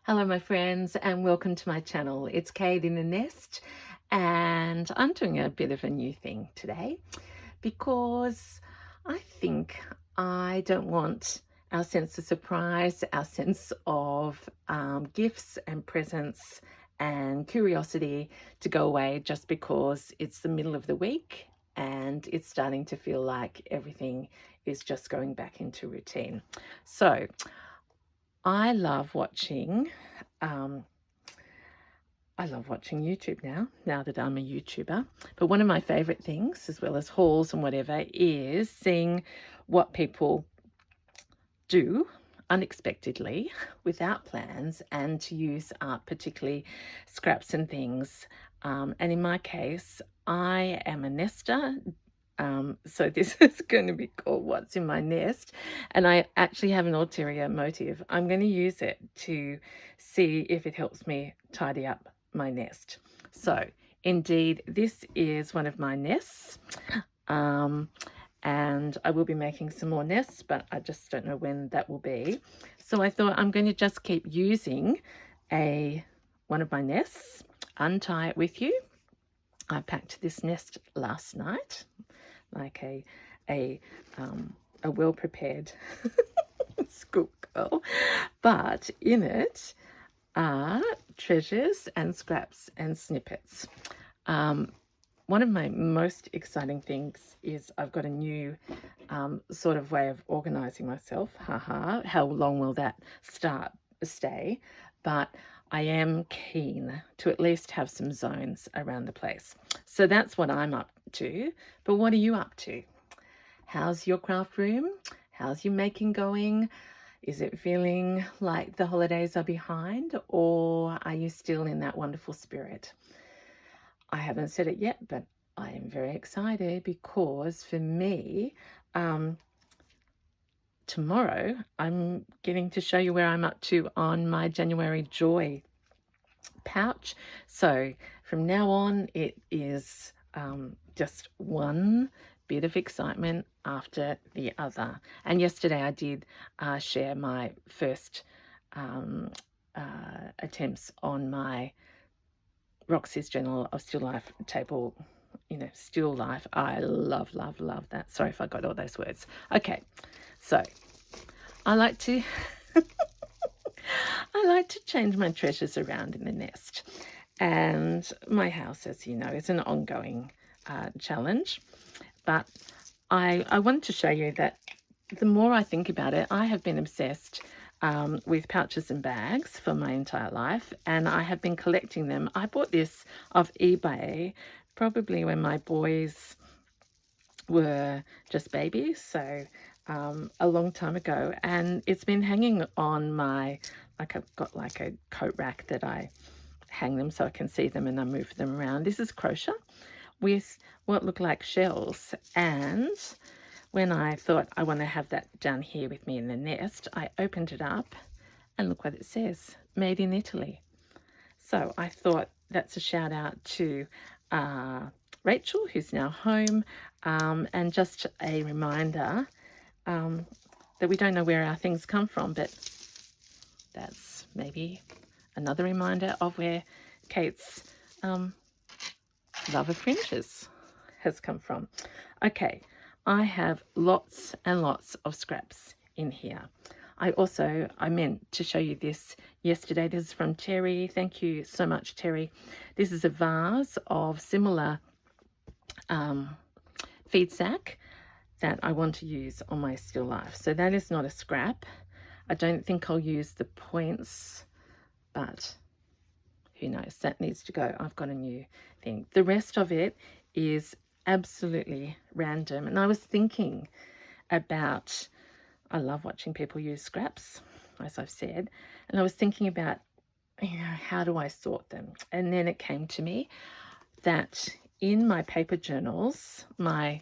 Hello my friends and welcome to my channel. It's Kate in the Nest and I'm doing a bit of a new thing today because I think I don't want our sense of surprise, our sense of gifts and presents and curiosity to go away just because it's the middle of the week and it's starting to feel like everything is just going back into routine. So I love watching YouTube now that I'm a YouTuber. But one of my favorite things, as well as hauls and whatever, is seeing what people do unexpectedly without plans and to use art, particularly scraps and things. And in my case, I am a nester. So this is going to be called What's in My Nest, and I actually have an ulterior motive. I'm going to use it to see if it helps me tidy up my nest. So indeed, this is one of my nests, and I will be making some more nests, but I just don't know when that will be. So I thought I'm going to just keep using one of my nests, untie it with you. I packed this nest last night, like a well-prepared schoolgirl, but in it are treasures and scraps and snippets. One of my most exciting things is I've got a new sort of way of organizing myself. How long will that stay? But I am keen to at least have some zones around the place. So that's what I'm up to. But what are you up to? How's your craft room? How's your making going? Is it feeling like the holidays are behind, or are you still in that wonderful spirit? I haven't said it yet, but I am very excited because for me, tomorrow I'm getting to show you where I'm up to on my January Joy pouch. So from now on, it is just one bit of excitement after the other. And yesterday I did share my first attempts on my Roxy's Journal of Still Life table, still life. I love that. Sorry if I got all those words. Okay, so I like to change my treasures around in the nest. And my house, as you know, is an ongoing challenge. But I wanted to show you that the more I think about it, I have been obsessed with pouches and bags for my entire life, and I have been collecting them. I bought this off eBay probably when my boys were just babies, so a long time ago, and it's been hanging on my, like I've got like a coat rack that I hang them so I can see them and I move them around. This is crochet with what look like shells, and when I thought I want to have that down here with me in the nest, I opened it up and look what it says, made in Italy. So I thought that's a shout out to Rachel, who's now home, and just a reminder that we don't know where our things come from, but that's maybe another reminder of where Kate's love of fringes has come from. Okay, I have lots and lots of scraps in here. I meant to show you this yesterday. This is from Terry. Thank you so much, Terry. This is a vase of similar feed sack that I want to use on my still life. So that is not a scrap. I don't think I'll use the points, but who knows, that needs to go. I've got a new thing. The rest of it is absolutely random. And I was thinking about, I love watching people use scraps, as I've said, and I was thinking about, how do I sort them? And then it came to me that in my paper journals, my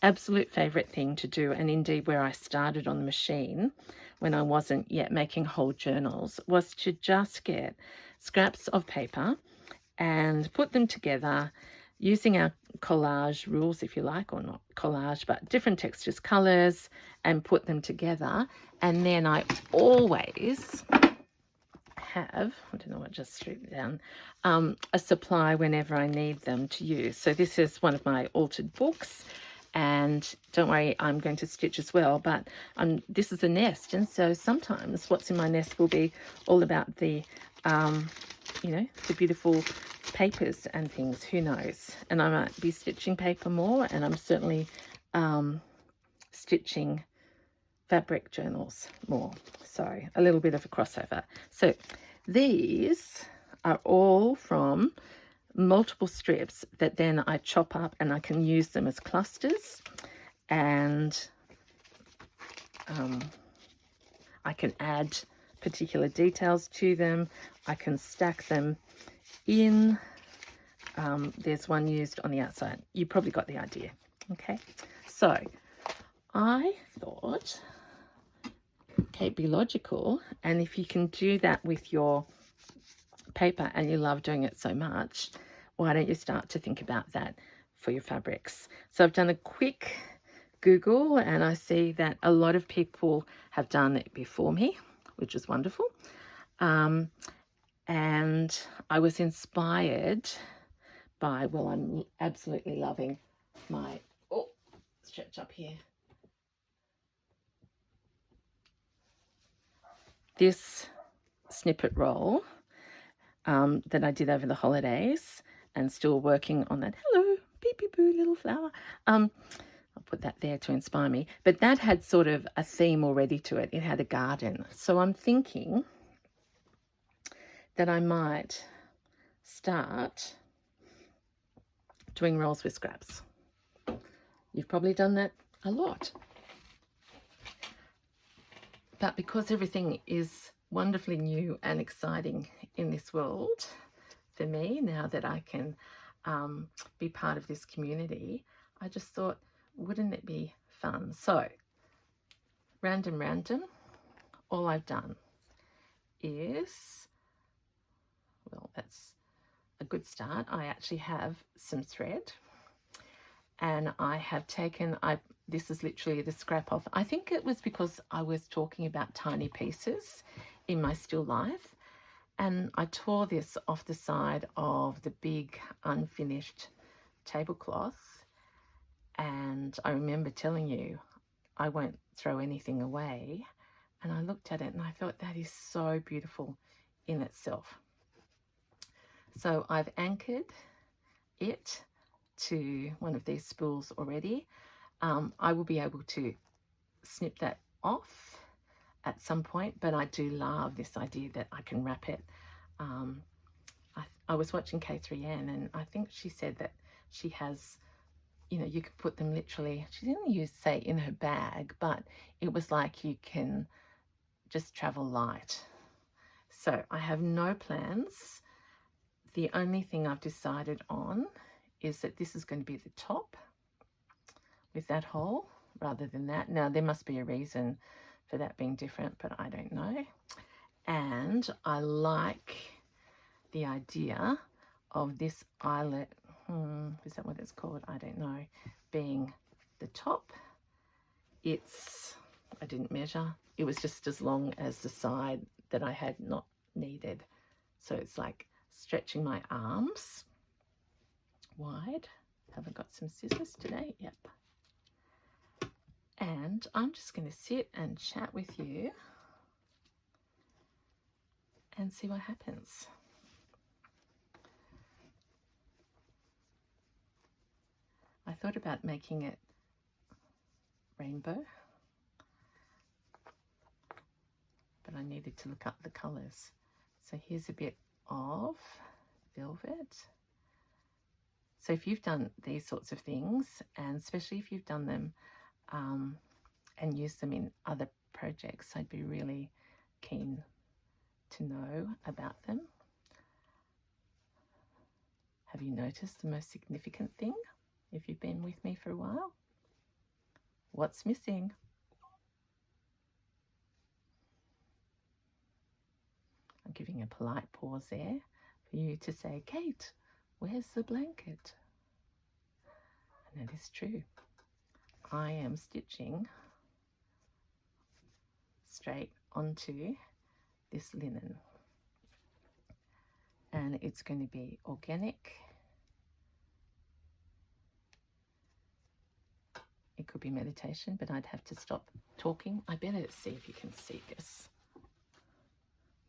absolute favorite thing to do, and indeed where I started on the machine when I wasn't yet making whole journals, was to just get scraps of paper and put them together using our collage rules, if you like, or not collage, but different textures, colors, and put them together. And then I always have, I don't know what just stripped down, a supply whenever I need them to use. So this is one of my altered books, and don't worry, I'm going to stitch as well, but this is a nest, and so sometimes what's in my nest will be all about the, you know, the beautiful papers and things, who knows. And I might be stitching paper more, and I'm certainly stitching fabric journals more. So a little bit of a crossover. So these are all from multiple strips that then I chop up, and I can use them as clusters, and I can add particular details to them. I can stack them in. There's one used on the outside. You probably got the idea. Okay, so I thought, okay, be logical, and if you can do that with your paper and you love doing it so much, why don't you start to think about that for your fabrics? So I've done a quick Google, and I see that a lot of people have done it before me, which is wonderful. And I was inspired by, well, I'm absolutely loving my, oh, stretch up here, this snippet roll that I did over the holidays, and still working on that. Hello, beep beep boo, little flower. I'll put that there to inspire me. But that had sort of a theme already to it. It had a garden. So I'm thinking that I might start doing rolls with scraps. You've probably done that a lot. But because everything is wonderfully new and exciting in this world for me, now that I can be part of this community, I just thought, wouldn't it be fun? So, random, all I've done is, well, that's a good start. I actually have some thread, and I have taken, this is literally the scrap off. I think it was because I was talking about tiny pieces in my still life, and I tore this off the side of the big unfinished tablecloth, and I remember telling you I won't throw anything away, and I looked at it and I thought that is so beautiful in itself. So I've anchored it to one of these spools already. I will be able to snip that off at some point, but I do love this idea that I can wrap it. I was watching K3N, and I think she said that she has, you know, you could put them literally, she didn't say in her bag, but it was like you can just travel light. So I have no plans. The only thing I've decided on is that this is going to be the top with that hole rather than that. Now, there must be a reason for that being different, but I don't know. And I like the idea of this eyelet, is that what it's called? I don't know, being the top. I didn't measure. It was just as long as the side that I had not needed. So it's like stretching my arms wide. Haven't got some scissors today? Yep. And I'm just going to sit and chat with you and see what happens. I thought about making it rainbow, but I needed to look up the colours. So here's a bit of velvet. So if you've done these sorts of things, and especially if you've done them and used them in other projects, I'd be really keen to know about them. Have you noticed the most significant thing if you've been with me for a while? What's missing? I'm giving a polite pause there for you to say, Kate, where's the blanket? And that is true. I am stitching straight onto this linen. and it's going to be organic. It could be meditation, but I'd have to stop talking. I better see if you can see this.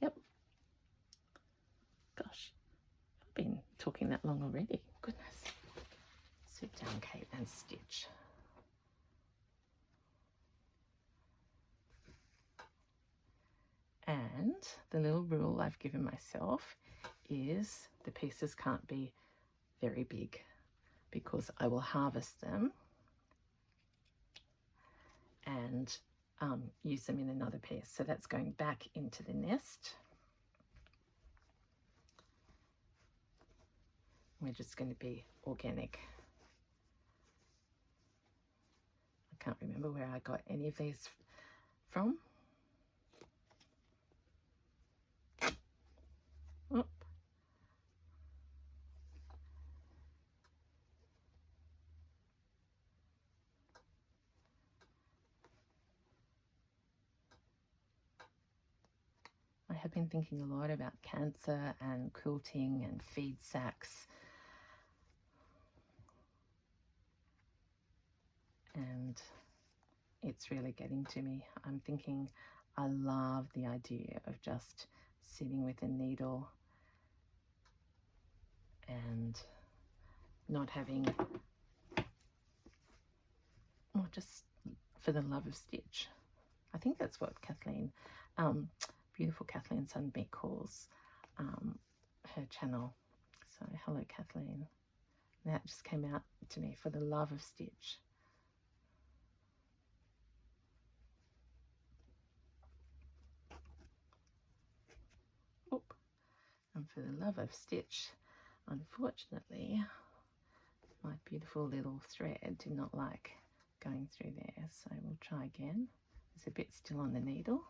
Yep. Gosh, I've been talking that long already. Goodness. Sit down, Kate, and stitch. And the little rule I've given myself is the pieces can't be very big because I will harvest them and use them in another piece. So that's going back into the nest. We're just going to be organic. I can't remember where I got any of these from. Oh. I have been thinking a lot about cancer and quilting and feed sacks. And it's really getting to me. I'm thinking I love the idea of just sitting with a needle and not having, well, just for the love of stitch. I think that's what Kathleen, beautiful Kathleen Sunbeat calls her channel. So hello, Kathleen. And that just came out to me, for the love of stitch. Oop. And for the love of stitch, unfortunately, my beautiful little thread did not like going through there. So we'll try again. There's a bit still on the needle.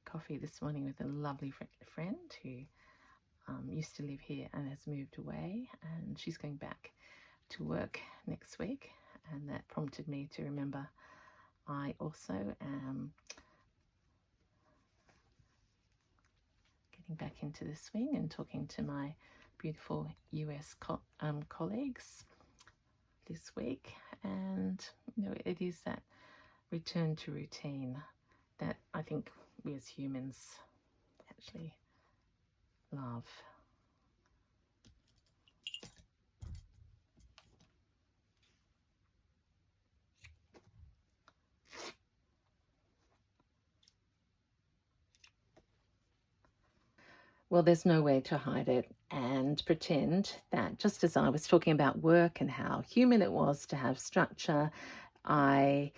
Coffee this morning with a lovely friend who used to live here and has moved away, and she's going back to work next week, and that prompted me to remember I also am getting back into the swing and talking to my beautiful US colleagues this week. And you know, it is that return to routine that I think we as humans actually love. Well, there's no way to hide it and pretend that, just as I was talking about work and how human it was to have structure, I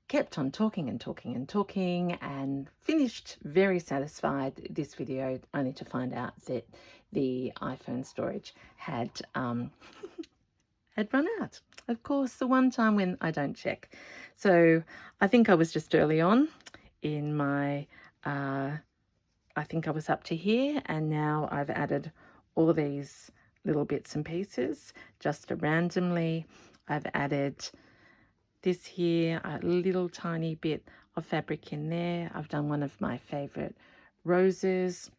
kept on talking and talking and talking and finished very satisfied this video, only to find out that the iPhone storage had had run out. Of course, the one time when I don't check. So I think I was just early on in my I think I was up to here, and now I've added all these little bits and pieces just randomly. I've added this here, a little tiny bit of fabric in there. I've done one of my favorite roses.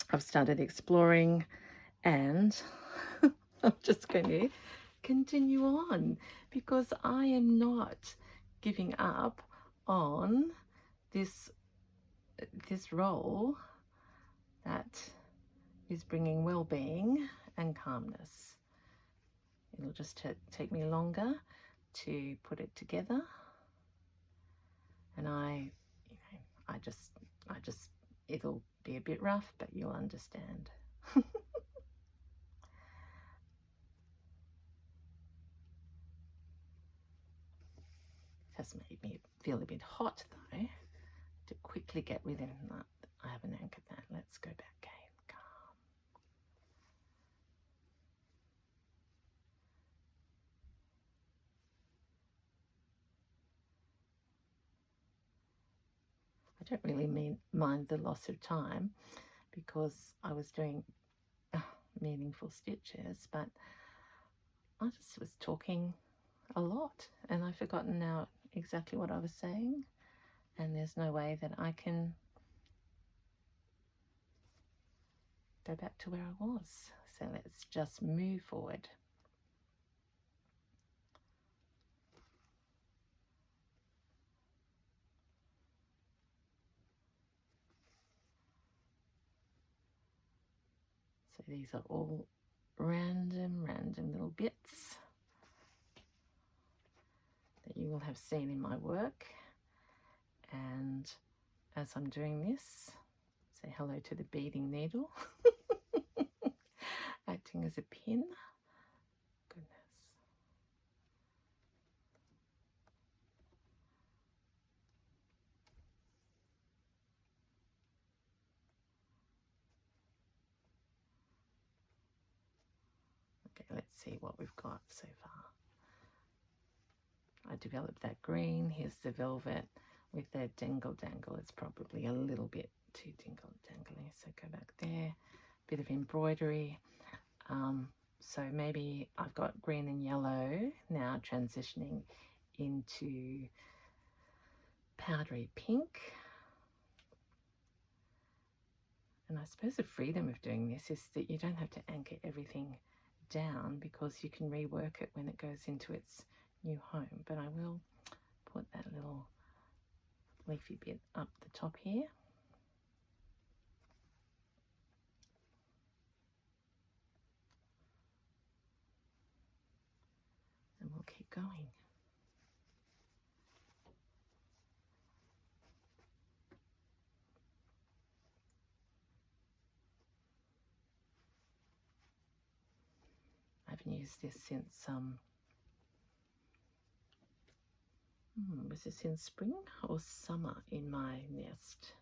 I've started exploring, and I'm just going to continue on because I am not giving up on this role that is bringing well-being and calmness. It'll just take me longer to put it together, and I just it'll be a bit rough, but you'll understand. Has made me feel a bit hot though. To quickly get rid of that, I haven't anchored that. Let's go back, Kate. Calm. don't really mind the loss of time because I was doing meaningful stitches, but I just was talking a lot and I've forgotten now exactly what I was saying, and there's no way that I can go back to where I was. So let's just move forward. So these are all random little bits that you will have seen in my work. And as I'm doing this, say hello to the beading needle, acting as a pin. Goodness. Okay, let's see what we've got so far. I developed that green. Here's the velvet with the dangle. It's probably a little bit too dangly, so go back there. Bit of embroidery. So maybe I've got green and yellow now transitioning into powdery pink. And I suppose the freedom of doing this is that you don't have to anchor everything down because you can rework it when it goes into its new home. But I will put that little leafy bit up the top here. And we'll keep going. I haven't used this since was this in spring or summer in my nest?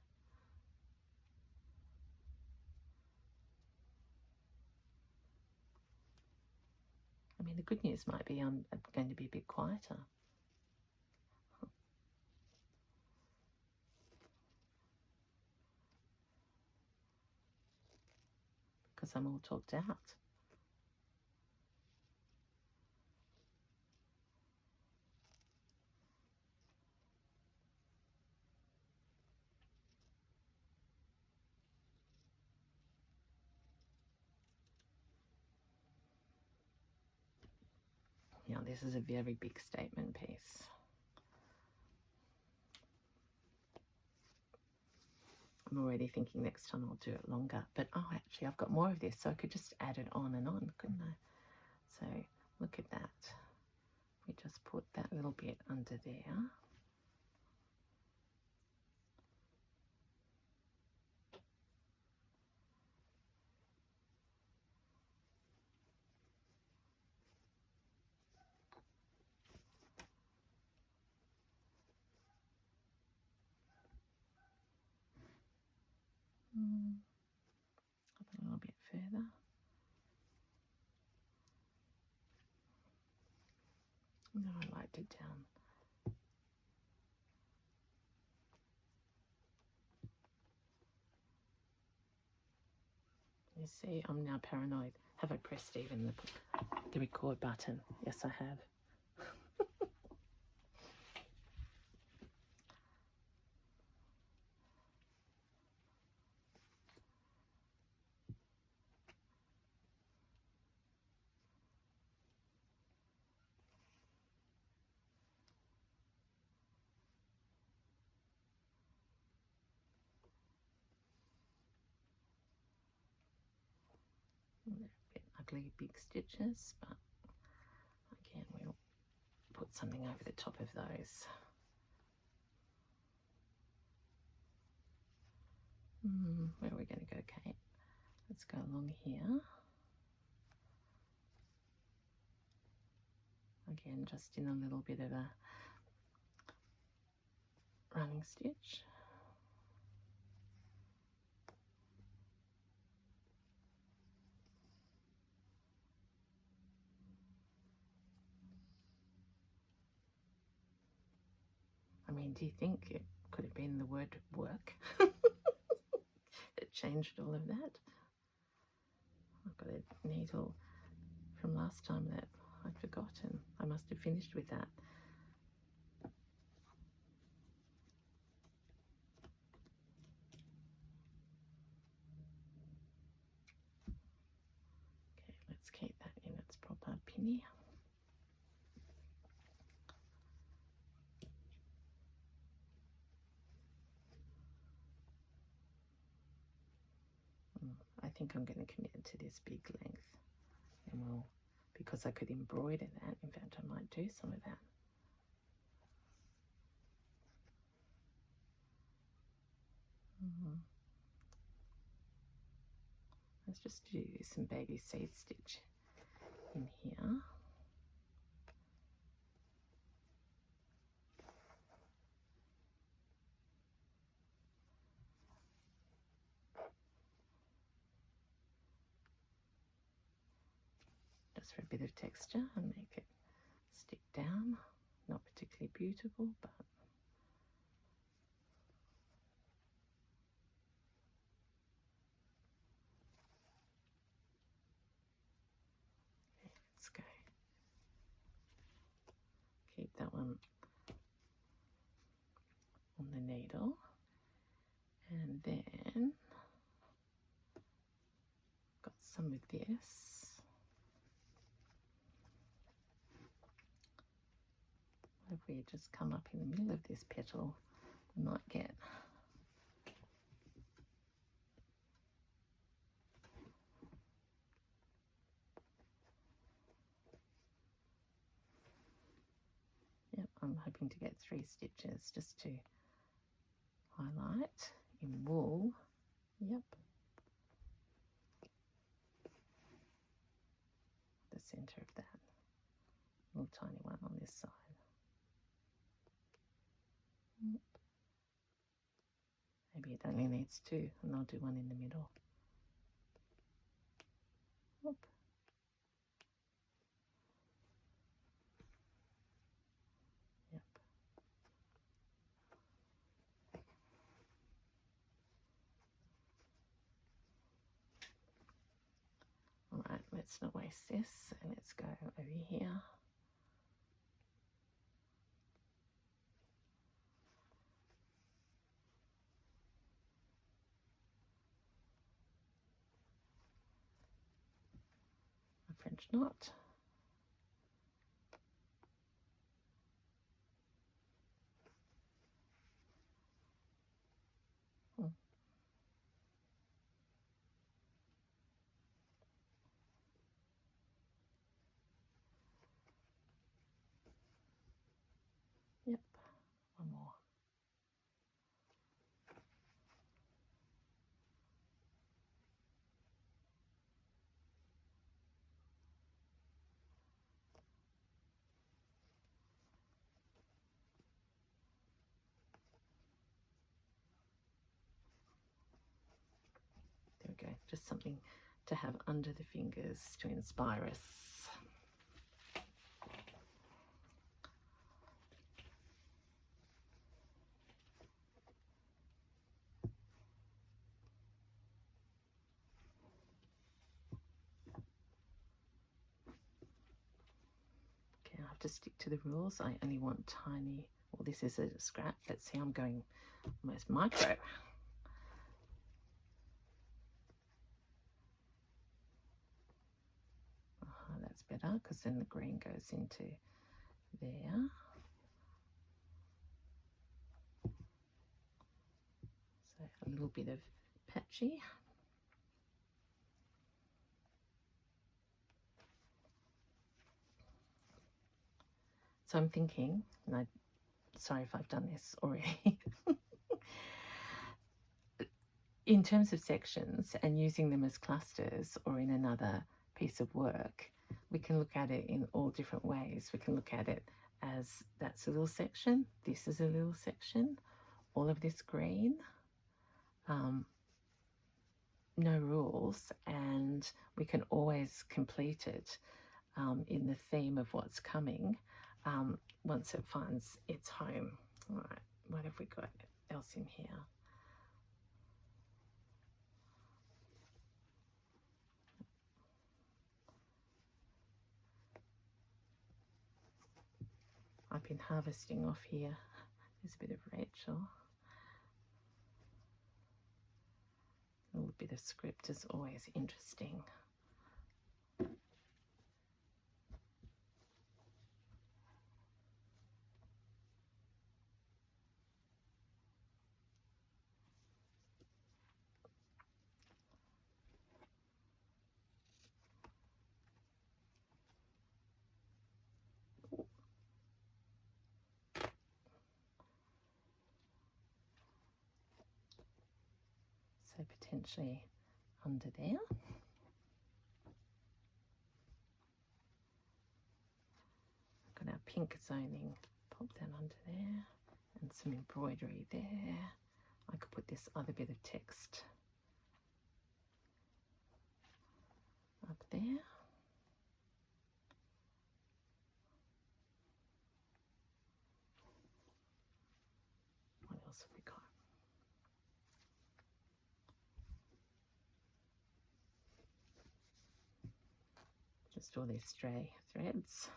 I mean, the good news might be I'm going to be a bit quieter. Because I'm all talked out. Now this is a very big statement piece. I'm already thinking next time I'll do it longer. But oh, actually I've got more of this, so I could just add it on and on, couldn't I? So look at that. We just put that little bit under there. Up a little bit further. No, I liked it down. You see, I'm now paranoid. Have I pressed even the record button? Yes, I have. They're a bit ugly big stitches, but again, we'll put something over the top of those. Where are we going to go, Kate? Let's go along here. Again, just in a little bit of a running stitch. I mean, do you think Could it be in the word work that changed all of that? I've got a needle from last time that I'd forgotten. I must have finished with that. Okay, let's keep that in its proper pinny. I think I'm going to commit to this big length, and we'll, because I could embroider that, in fact I might do some of that. Let's just do some baby seed stitch in here. Just for a bit of texture and make it stick down. Not particularly beautiful, but okay, let's go. Keep that one on the needle, and then got some of this. What if we just come up in the middle of this petal? We might get I'm hoping to get 3 stitches just to highlight in wool. Yep. The center of that little tiny one on this side. Yep. Maybe it only needs 2, and I'll do one in the middle. Whoop. Yep. All right, let's not waste this, and let's go over here. A French knot. Yep, one more. There we go, just something to have under the fingers to inspire us. Okay, I have to stick to the rules. I only want tiny, well, this is a scrap, but see, I'm going almost micro. That's better, because then the green goes into there. So a little bit of patchy. So I'm thinking, and sorry if I've done this already, in terms of sections and using them as clusters or in another piece of work, we can look at it in all different ways. We can look at it as that's a little section, this is a little section, all of this green, no rules, and we can always complete it in the theme of what's coming once it finds its home. All right, what have we got? else in here. I've been harvesting off here. There's a bit of Rachel. A little bit of script is always interesting. So potentially under there. Got our pink zoning, pop that under there, and some embroidery there. I could put this other bit of text up there. What else have we got? Just all these stray threads.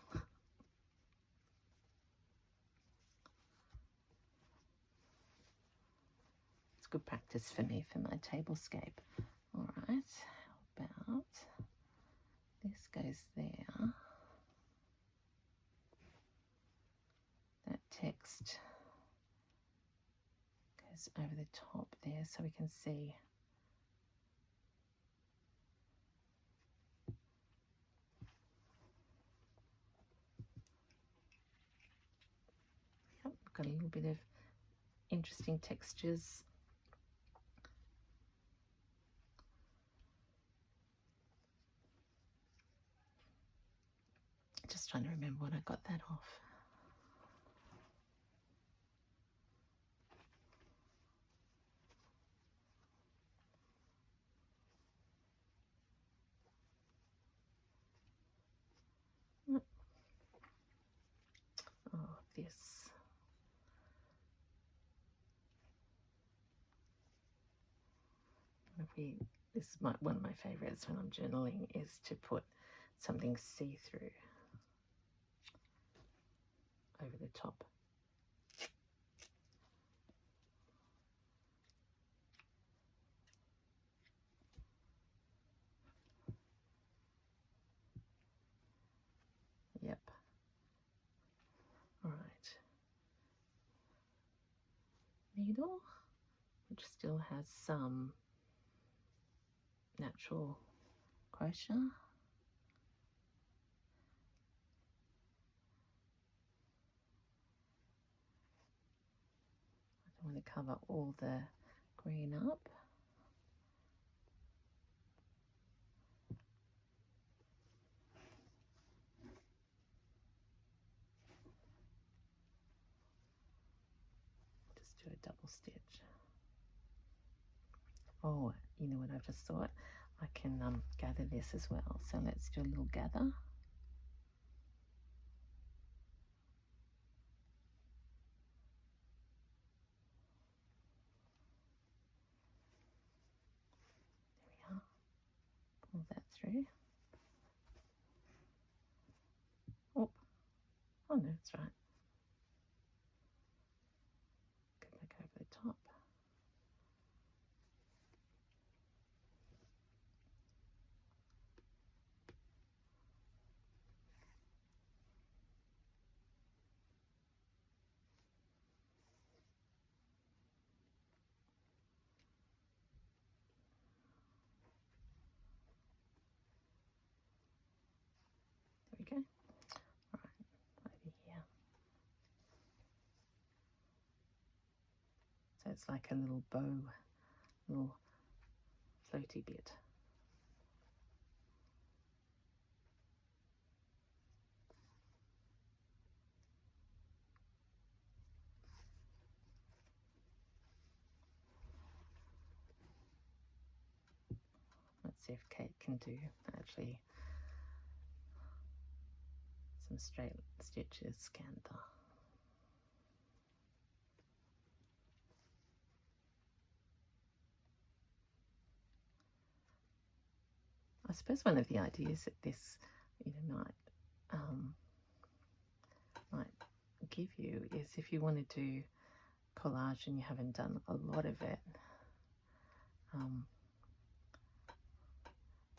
It's good practice for me for my tablescape. All right, how about this goes there. That text goes over the top there so we can see. Yep, got a little bit of interesting textures. Just trying to remember when I got that off. Oh, this. This is one of my favorites when I'm journaling, is to put something see-through over the top. Yep. All right. Needle, which still has some natural crochet. I don't want to cover all the green up. Just do a double stitch. Oh, you know what I've just thought? I can gather this as well. So let's do a little gather. Pull that through. Oh no, that's right. Go back over the top. There we go. All right, over here. So it's like a little bow, little floaty bit. Let's see if Kate can do actually some straight stitches, Scantha. suppose one of the ideas that this might give you is if you want to do collage and you haven't done a lot of it,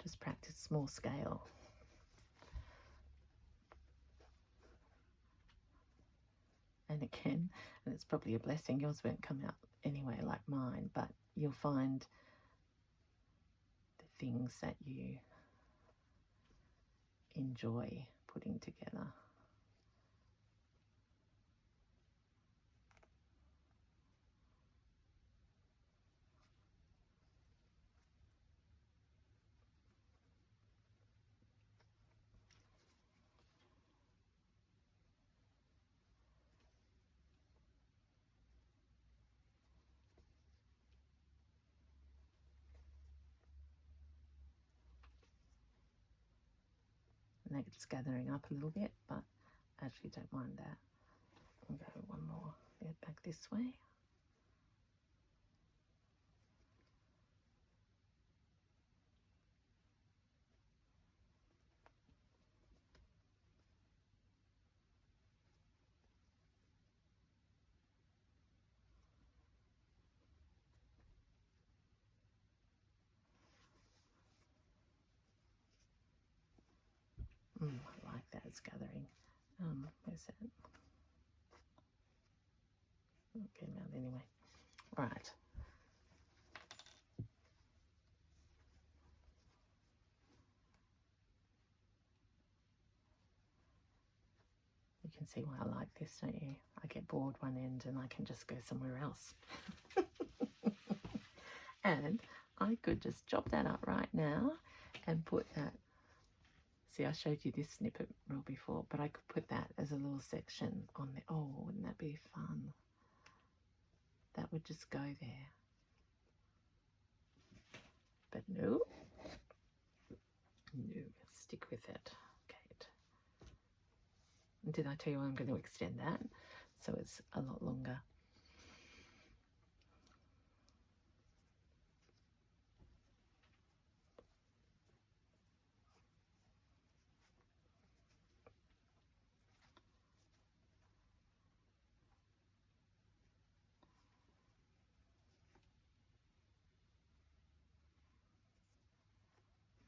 just practice small scale. And again, and it's probably a blessing, yours won't come out anyway like mine, but you'll find the things that you enjoy putting together. And it's gathering up a little bit, but I actually don't mind that. I'll go one more bit back this way. I like that, it's gathering. Where's that? It came out anyway. Right. You can see why I like this, don't you? I get bored one end and I can just go somewhere else. And I could just chop that up right now and put that. See, I showed you this snippet rule before, but I could put that as a little section on the, oh, wouldn't that be fun? That would just go there. But no, stick with it. Okay. And did I tell you I'm going to extend that so it's a lot longer?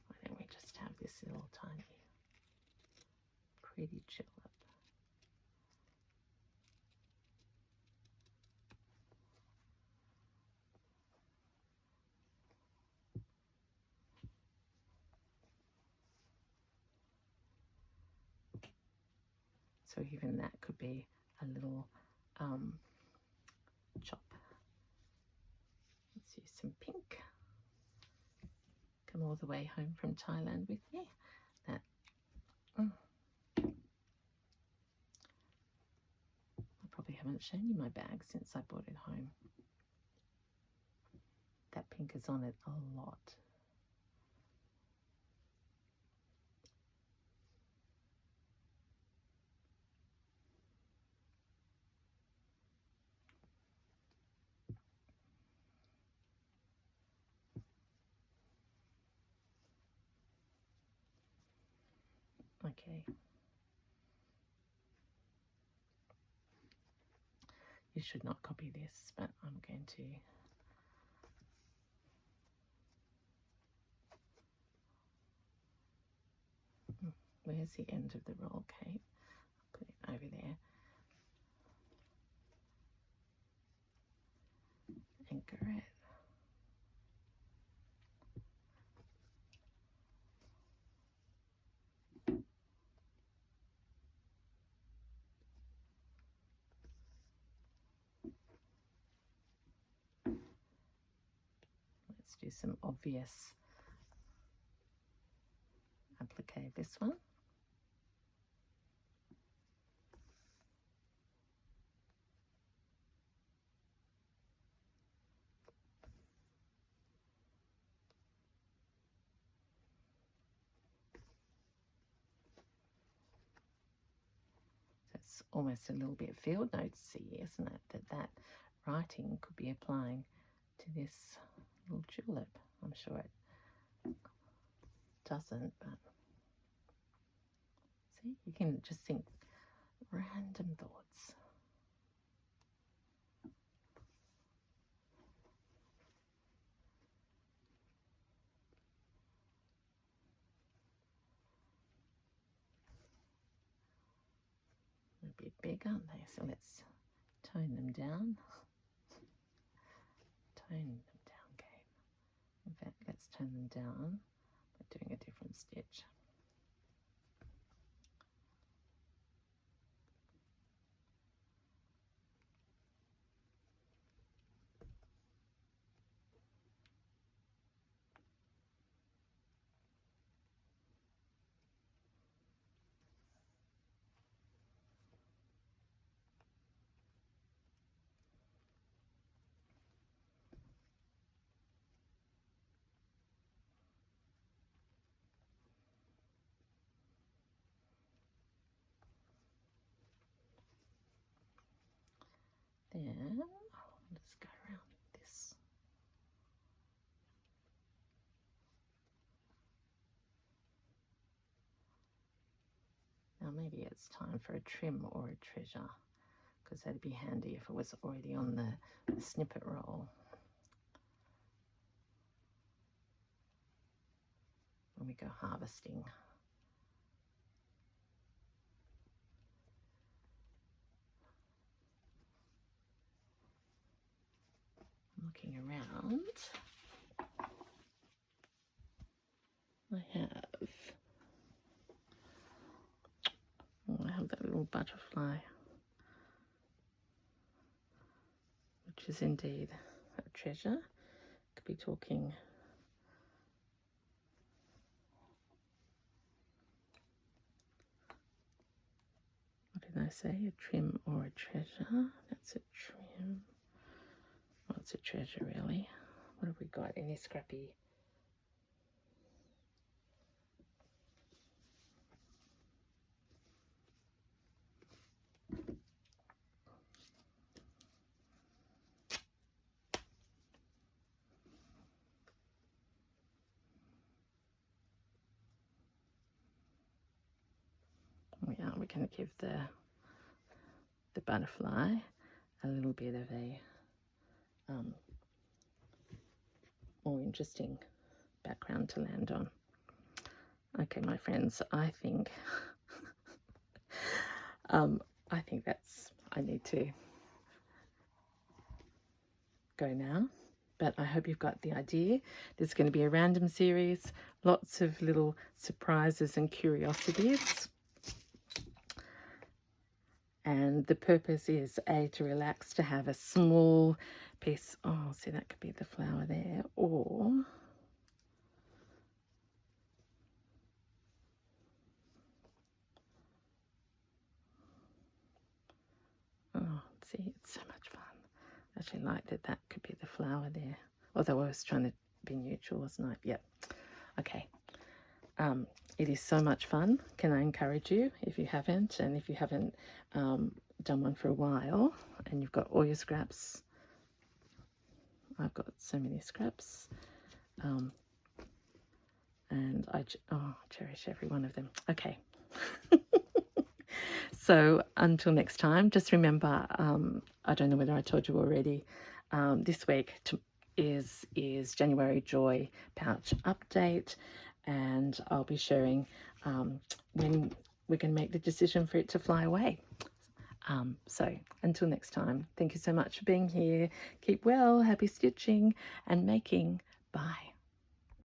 Why don't we just have this little tiny pretty tulip? So even that could be a little chop. Let's use some pink. Come all the way home from Thailand with me. That I probably haven't shown you my bag since I brought it home. That pink is on it a lot. Okay. You should not copy this, but I'm going to. Where's the end of the roll, Kate? I'll put it over there. Anchor it. Let's do some obvious applique this one. It's almost a little bit field notesy, isn't it? That writing could be applying to this little tulip. I'm sure it doesn't, but see, you can just think random thoughts. They're a bit big, aren't they? So let's tone them down. Tone them down, Kate. In fact, let's tone them down by doing a different stitch. Then let's go around this. Now maybe it's time for a trim or a treasure, because that'd be handy if it was already on the snippet roll. When we go harvesting. Looking around, I have that little butterfly, which is indeed a treasure. Could be talking what did I say? A trim or a treasure? That's a trim. Well, it's a treasure really. What have we got? Any scrappy? We're going to give the butterfly a little bit of a more interesting background to land on. Okay, my friends, I think I need to go now, but I hope you've got the idea. There's going to be a random series, lots of little surprises and curiosities. And the purpose is to relax, to have a small piece. Oh, see, that could be the flower there, or oh, see, it's so much fun. I actually like that could be the flower there. Although I was trying to be neutral, wasn't I? Yep. Okay. It is so much fun. Can I encourage you, if you haven't, and if you haven't done one for a while, and you've got all your scraps. I've got so many scraps, and I cherish every one of them. Okay. So until next time, just remember, I don't know whether I told you already, this week is January Joy Pouch Update, and I'll be sharing when we're going to make the decision for it to fly away. So until next time, thank you so much for being here. Keep well, happy stitching and making. Bye.